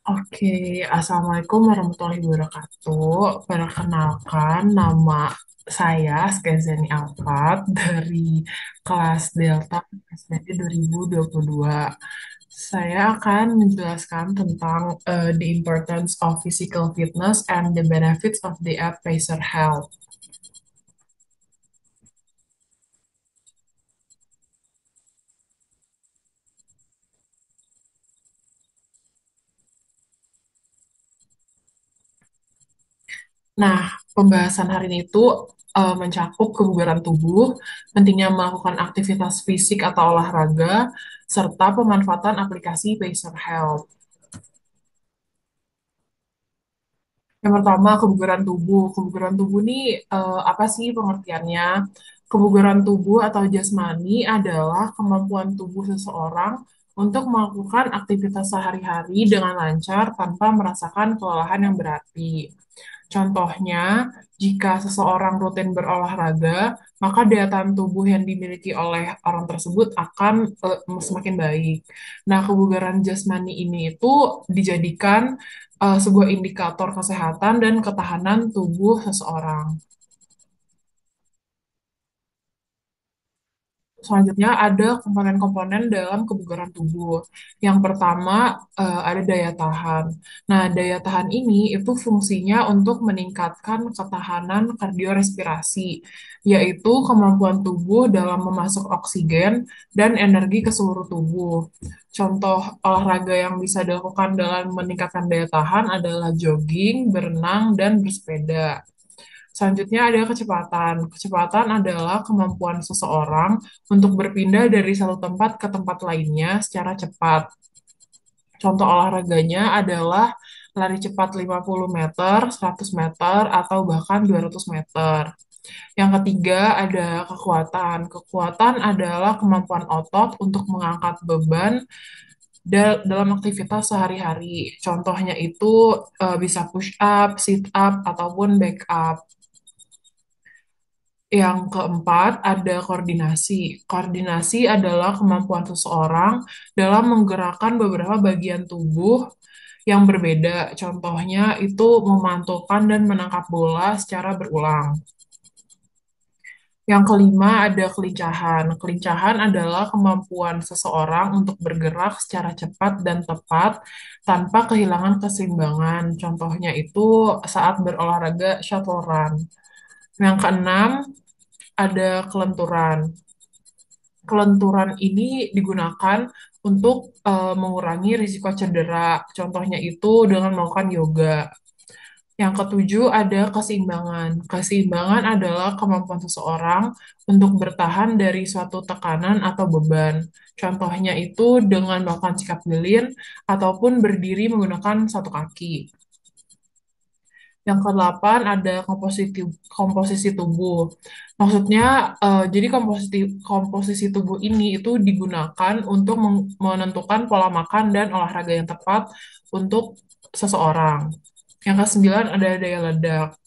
Oke, Assalamualaikum warahmatullahi wabarakatuh. Perkenalkan, nama saya Skezeni Alfat dari kelas Delta SMP 2022. Saya akan menjelaskan tentang the importance of physical fitness and the benefits of the app Pacer Health. Nah, pembahasan hari ini itu mencakup kebugaran tubuh, pentingnya melakukan aktivitas fisik atau olahraga, serta pemanfaatan aplikasi Pacer Health. Yang pertama, kebugaran tubuh. Kebugaran tubuh ini apa sih pengertiannya? Kebugaran tubuh atau jasmani adalah kemampuan tubuh seseorang untuk melakukan aktivitas sehari-hari dengan lancar tanpa merasakan kelelahan yang berarti. Contohnya, jika seseorang rutin berolahraga, maka daya tahan tubuh yang dimiliki oleh orang tersebut akan semakin baik. Nah, kebugaran jasmani ini itu dijadikan sebuah indikator kesehatan dan ketahanan tubuh seseorang. Selanjutnya ada komponen-komponen dalam kebugaran tubuh. Yang pertama ada daya tahan. Nah, daya tahan ini itu fungsinya untuk meningkatkan ketahanan kardiorespirasi, yaitu kemampuan tubuh dalam memasok oksigen dan energi ke seluruh tubuh. Contoh olahraga yang bisa dilakukan dalam meningkatkan daya tahan adalah jogging, berenang, dan bersepeda. Selanjutnya ada kecepatan. Kecepatan adalah kemampuan seseorang untuk berpindah dari satu tempat ke tempat lainnya secara cepat. Contoh olahraganya adalah lari cepat 50 meter, 100 meter, atau bahkan 200 meter. Yang ketiga ada kekuatan. Kekuatan adalah kemampuan otot untuk mengangkat beban dalam aktivitas sehari-hari. Contohnya itu bisa push up, sit up, ataupun back up. Yang keempat, ada koordinasi. Koordinasi adalah kemampuan seseorang dalam menggerakkan beberapa bagian tubuh yang berbeda. Contohnya itu memantulkan dan menangkap bola secara berulang. Yang kelima, ada kelincahan. Kelincahan adalah kemampuan seseorang untuk bergerak secara cepat dan tepat tanpa kehilangan keseimbangan. Contohnya itu saat berolahraga shuttle run. Yang keenam, ada kelenturan. Kelenturan ini digunakan untuk mengurangi risiko cedera. Contohnya itu dengan melakukan yoga. Yang ketujuh ada keseimbangan. Keseimbangan adalah kemampuan seseorang untuk bertahan dari suatu tekanan atau beban. Contohnya itu dengan melakukan sikap gelin ataupun berdiri menggunakan satu kaki. Yang kedelapan ada komposisi tubuh. Maksudnya, jadi komposisi tubuh ini itu digunakan untuk menentukan pola makan dan olahraga yang tepat untuk seseorang. Yang kesembilan ada daya ledak.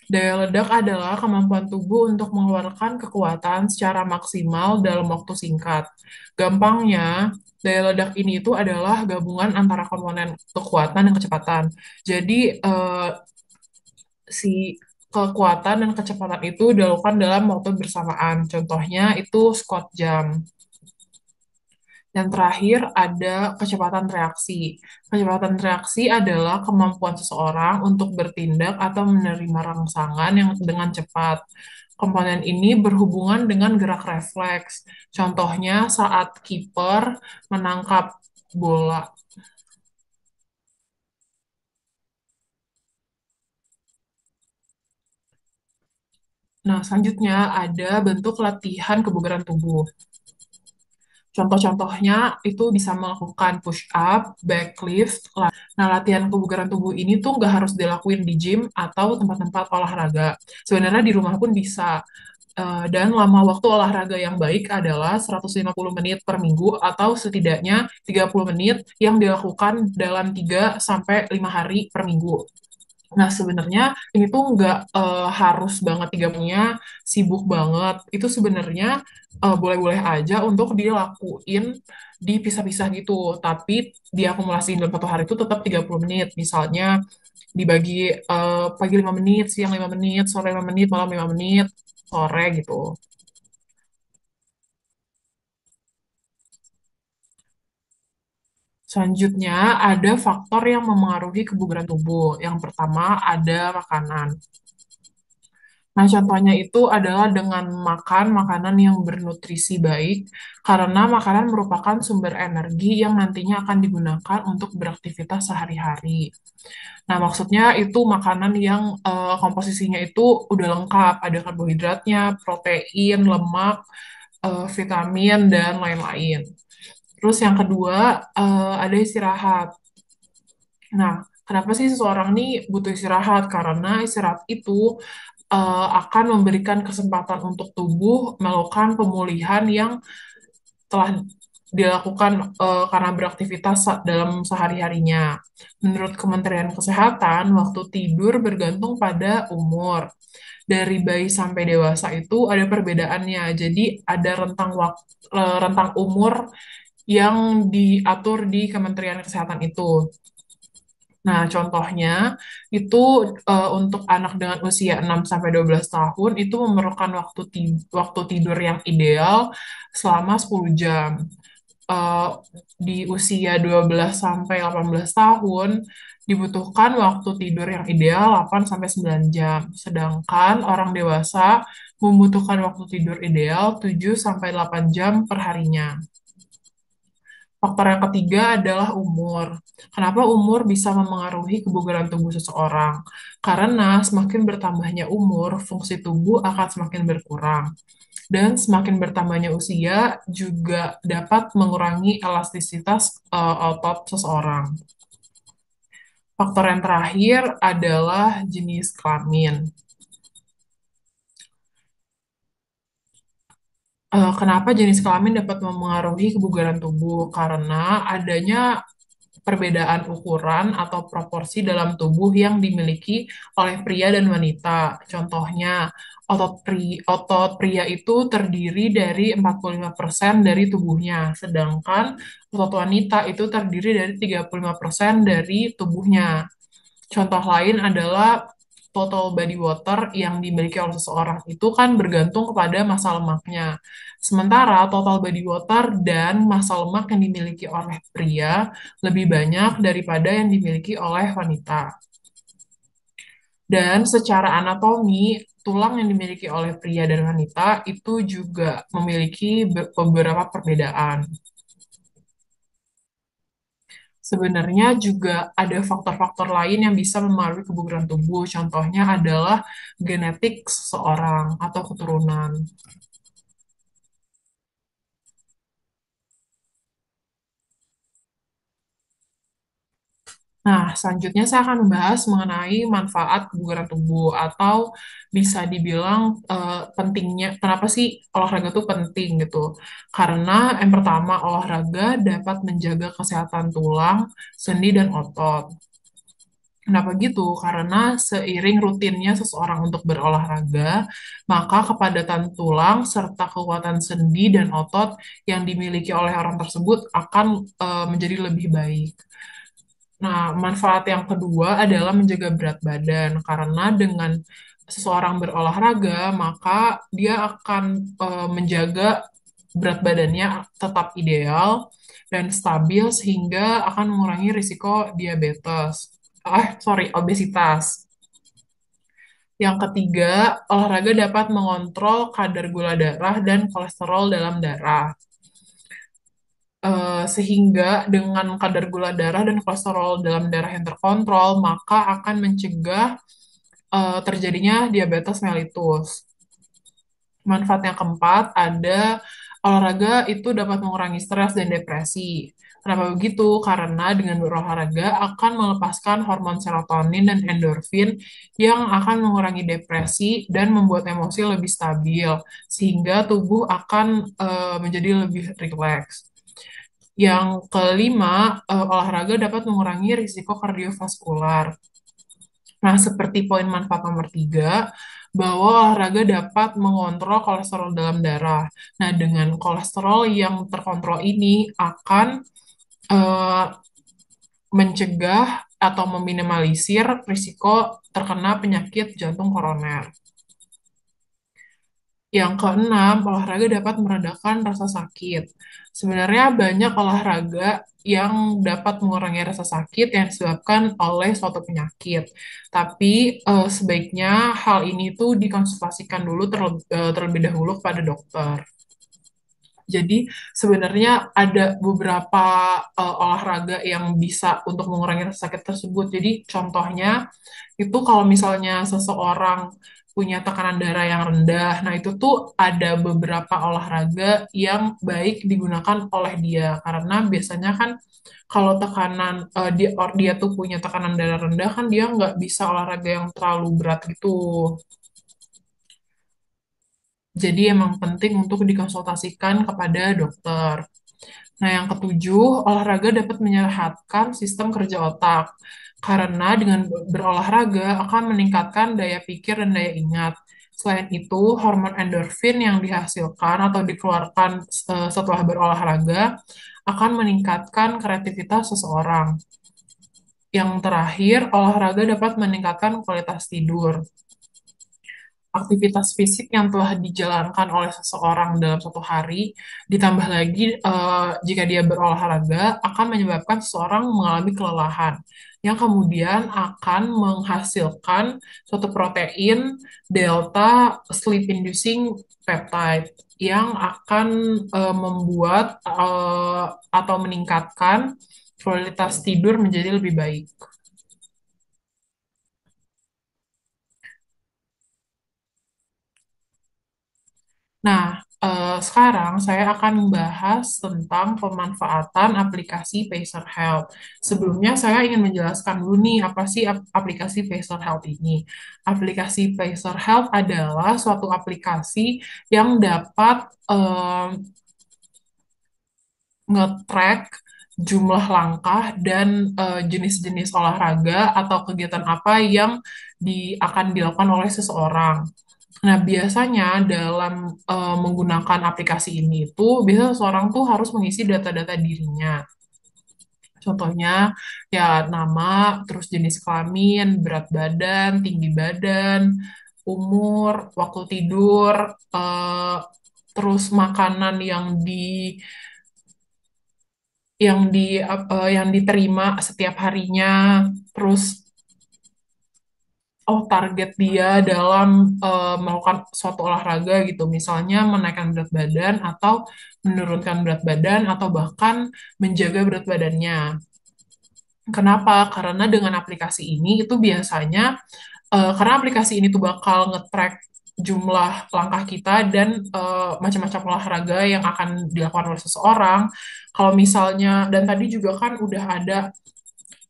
Daya ledak adalah kemampuan tubuh untuk mengeluarkan kekuatan secara maksimal dalam waktu singkat. Gampangnya, daya ledak ini itu adalah gabungan antara komponen kekuatan dan kecepatan. Jadi, si kekuatan dan kecepatan itu dilakukan dalam waktu bersamaan. Contohnya itu squat jump. Yang terakhir ada kecepatan reaksi. Kecepatan reaksi adalah kemampuan seseorang untuk bertindak atau menerima rangsangan yang dengan cepat. Komponen ini berhubungan dengan gerak refleks. Contohnya saat kiper menangkap bola. Nah, selanjutnya ada bentuk latihan kebugaran tubuh. Contoh-contohnya itu bisa melakukan push up, back lift. Nah, latihan kebugaran tubuh ini tuh nggak harus dilakuin di gym atau tempat-tempat olahraga. Sebenarnya di rumah pun bisa. Dan lama waktu olahraga yang baik adalah 150 menit per minggu atau setidaknya 30 menit yang dilakukan dalam 3 sampai 5 hari per minggu. Nah, sebenarnya ini tuh nggak harus banget 3-nya sibuk banget. Itu sebenarnya boleh-boleh aja untuk dilakuin dipisah-pisah gitu. Tapi diakumulasiin dalam satu hari itu tetap 30 menit. Misalnya dibagi pagi 5 menit, siang 5 menit, sore 5 menit, malam 5 menit, sore gitu. Selanjutnya, ada faktor yang memengaruhi kebugaran tubuh. Yang pertama, ada makanan. Nah, contohnya itu adalah dengan makan makanan yang bernutrisi baik, karena makanan merupakan sumber energi yang nantinya akan digunakan untuk beraktivitas sehari-hari. Nah, maksudnya itu makanan yang komposisinya itu udah lengkap, ada karbohidratnya, protein, lemak, vitamin, dan lain-lain. Terus yang kedua, ada istirahat. Nah, kenapa sih seseorang nih butuh istirahat? Karena istirahat itu akan memberikan kesempatan untuk tubuh melakukan pemulihan yang telah dilakukan karena beraktivitas dalam sehari-harinya. Menurut Kementerian Kesehatan, waktu tidur bergantung pada umur. Dari bayi sampai dewasa itu ada perbedaannya. Jadi ada rentang umur yang diatur di Kementerian Kesehatan itu. Nah, contohnya itu untuk anak dengan usia 6 sampai 12 tahun itu memerlukan waktu tidur yang ideal selama 10 jam. Eh, di usia 12 sampai 18 tahun dibutuhkan waktu tidur yang ideal 8 sampai 9 jam. Sedangkan orang dewasa membutuhkan waktu tidur ideal 7 sampai 8 jam per harinya. Faktor yang ketiga adalah umur. Kenapa umur bisa memengaruhi kebugaran tubuh seseorang? Karena semakin bertambahnya umur, fungsi tubuh akan semakin berkurang. Dan semakin bertambahnya usia juga dapat mengurangi elastisitas otot seseorang. Faktor yang terakhir adalah jenis kelamin. Kenapa jenis kelamin dapat memengaruhi kebugaran tubuh? Karena adanya perbedaan ukuran atau proporsi dalam tubuh yang dimiliki oleh pria dan wanita. Contohnya, otot pria itu terdiri dari 45% dari tubuhnya, sedangkan otot wanita itu terdiri dari 35% dari tubuhnya. Contoh lain adalah total body water yang dimiliki oleh seseorang itu kan bergantung kepada massa lemaknya. Sementara total body water dan massa lemak yang dimiliki oleh pria lebih banyak daripada yang dimiliki oleh wanita. Dan secara anatomi, tulang yang dimiliki oleh pria dan wanita itu juga memiliki beberapa perbedaan. Sebenarnya juga ada faktor-faktor lain yang bisa mempengaruhi kebugaran tubuh. Contohnya adalah genetik seseorang atau keturunan. Nah, selanjutnya saya akan membahas mengenai manfaat kebugaran tubuh atau bisa dibilang pentingnya, kenapa sih olahraga itu penting gitu. Karena yang pertama, olahraga dapat menjaga kesehatan tulang, sendi, dan otot. Kenapa gitu? Karena seiring rutinnya seseorang untuk berolahraga, maka kepadatan tulang serta kekuatan sendi dan otot yang dimiliki oleh orang tersebut akan menjadi lebih baik. Nah, manfaat yang kedua adalah menjaga berat badan, karena dengan seseorang berolahraga, maka dia akan menjaga berat badannya tetap ideal dan stabil sehingga akan mengurangi risiko diabetes. Sorry, obesitas. Yang ketiga, olahraga dapat mengontrol kadar gula darah dan kolesterol dalam darah. Sehingga dengan kadar gula darah dan kolesterol dalam darah yang terkontrol, maka akan mencegah terjadinya diabetes mellitus. Manfaat yang keempat ada olahraga itu dapat mengurangi stres dan depresi. Kenapa begitu? Karena dengan berolahraga akan melepaskan hormon serotonin dan endorfin yang akan mengurangi depresi dan membuat emosi lebih stabil, sehingga tubuh akan menjadi lebih rileks. Yang kelima, olahraga dapat mengurangi risiko kardiovaskular. Nah, seperti poin manfaat nomor 3, bahwa olahraga dapat mengontrol kolesterol dalam darah. Nah, dengan kolesterol yang terkontrol ini akan eh, mencegah atau meminimalisir risiko terkena penyakit jantung koroner. Yang keenam, olahraga dapat meredakan rasa sakit. Sebenarnya banyak olahraga yang dapat mengurangi rasa sakit yang disebabkan oleh suatu penyakit. Tapi sebaiknya hal ini tuh dikonsultasikan dulu terlebih dahulu kepada dokter. Jadi sebenarnya ada beberapa olahraga yang bisa untuk mengurangi rasa sakit tersebut. Jadi contohnya itu kalau misalnya seseorang punya tekanan darah yang rendah, nah itu tuh ada beberapa olahraga yang baik digunakan oleh dia karena biasanya kan kalau dia tuh punya tekanan darah rendah kan dia nggak bisa olahraga yang terlalu berat gitu. Jadi emang penting untuk dikonsultasikan kepada dokter. Nah, yang ketujuh, olahraga dapat menyehatkan sistem kerja otak. Karena dengan berolahraga akan meningkatkan daya pikir dan daya ingat. Selain itu, hormon endorfin yang dihasilkan atau dikeluarkan setelah berolahraga akan meningkatkan kreativitas seseorang. Yang terakhir, olahraga dapat meningkatkan kualitas tidur. Aktivitas fisik yang telah dijalankan oleh seseorang dalam satu hari, ditambah lagi jika dia berolahraga, akan menyebabkan seseorang mengalami kelelahan, yang kemudian akan menghasilkan suatu protein delta sleep inducing peptide yang akan membuat atau meningkatkan kualitas tidur menjadi lebih baik. Nah, sekarang saya akan membahas tentang pemanfaatan aplikasi Pacer Health. Sebelumnya saya ingin menjelaskan dulu nih apa sih aplikasi Pacer Health ini. Aplikasi Pacer Health adalah suatu aplikasi yang dapat nge-track jumlah langkah dan jenis-jenis olahraga atau kegiatan apa yang akan dilakukan oleh seseorang. Nah, biasanya dalam menggunakan aplikasi ini itu, biasanya seseorang tuh harus mengisi data-data dirinya. Contohnya, ya nama, terus jenis kelamin, berat badan, tinggi badan, umur, waktu tidur, eh, terus makanan yang diterima setiap harinya, terus target dia dalam melakukan suatu olahraga gitu, misalnya menaikkan berat badan atau menurunkan berat badan atau bahkan menjaga berat badannya. Kenapa? Karena dengan aplikasi ini itu biasanya karena aplikasi ini tuh bakal nge-track jumlah langkah kita dan macam-macam olahraga yang akan dilakukan oleh seseorang. Kalau misalnya dan tadi juga kan udah ada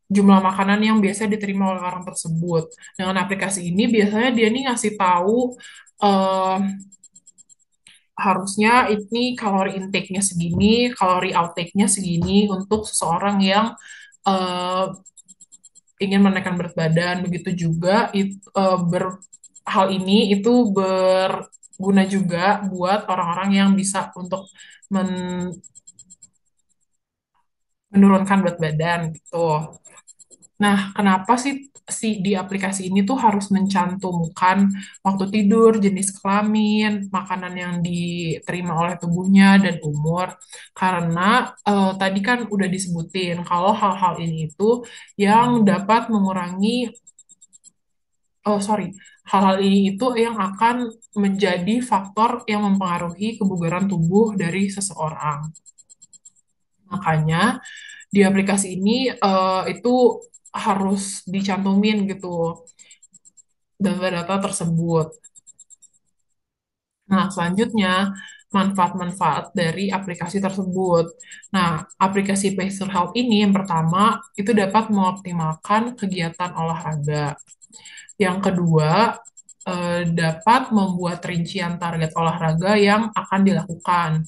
jumlah makanan yang biasa diterima oleh orang tersebut. Dengan aplikasi ini biasanya dia nih ngasih tahu eh, harusnya ini kalori intake-nya segini, kalori outtake-nya segini untuk seseorang yang eh, ingin menaikkan berat badan. Begitu juga hal ini itu berguna juga buat orang-orang yang bisa untuk men- menurunkan berat badan gitu. Nah, kenapa sih di aplikasi ini tuh harus mencantumkan waktu tidur, jenis kelamin, makanan yang diterima oleh tubuhnya, dan umur? Karena tadi kan udah disebutin kalau hal-hal ini itu yang dapat mengurangi, sorry, hal-hal ini itu yang akan menjadi faktor yang mempengaruhi kebugaran tubuh dari seseorang. Makanya di aplikasi ini itu harus dicantumin gitu data-data tersebut. Nah, selanjutnya manfaat-manfaat dari aplikasi tersebut. Nah, aplikasi Pacer Health ini yang pertama itu dapat mengoptimalkan kegiatan olahraga. Yang kedua, dapat membuat rincian target olahraga yang akan dilakukan.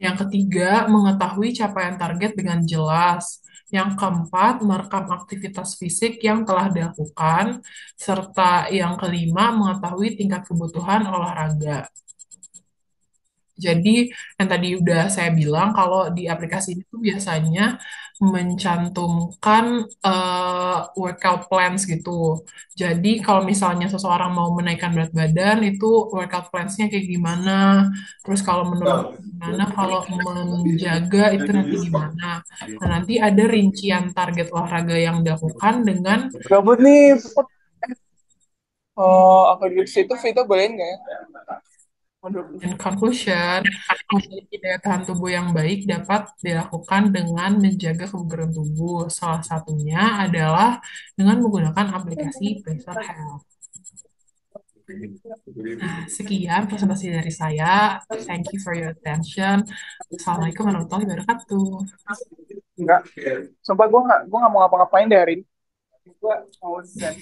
Yang ketiga, mengetahui capaian target dengan jelas. Yang keempat, merekam aktivitas fisik yang telah dilakukan. Serta yang kelima, mengetahui tingkat kebutuhan olahraga. Jadi, yang tadi udah saya bilang, kalau di aplikasi itu biasanya mencantumkan workout plans gitu. Jadi, kalau misalnya seseorang mau menaikkan berat badan, itu workout plans-nya kayak gimana. Terus kalau menurun gimana, kalau menjaga itu nanti gimana. Nah, nanti ada rincian target olahraga yang dilakukan dengan Gabut nih. Oh, aku di situ Vito bolehin nggak ya? Waduh. In conclusion, memiliki daya tahan tubuh yang baik dapat dilakukan dengan menjaga kebugaran tubuh. Salah satunya adalah dengan menggunakan aplikasi Pleasure Health. Nah, sekian presentasi dari saya. Thank you for your attention. Assalamualaikum warahmatullahi wabarakatuh. Enggak. Sumpah gue nggak mau ngapa-ngapain dari ini. Gue mau zen.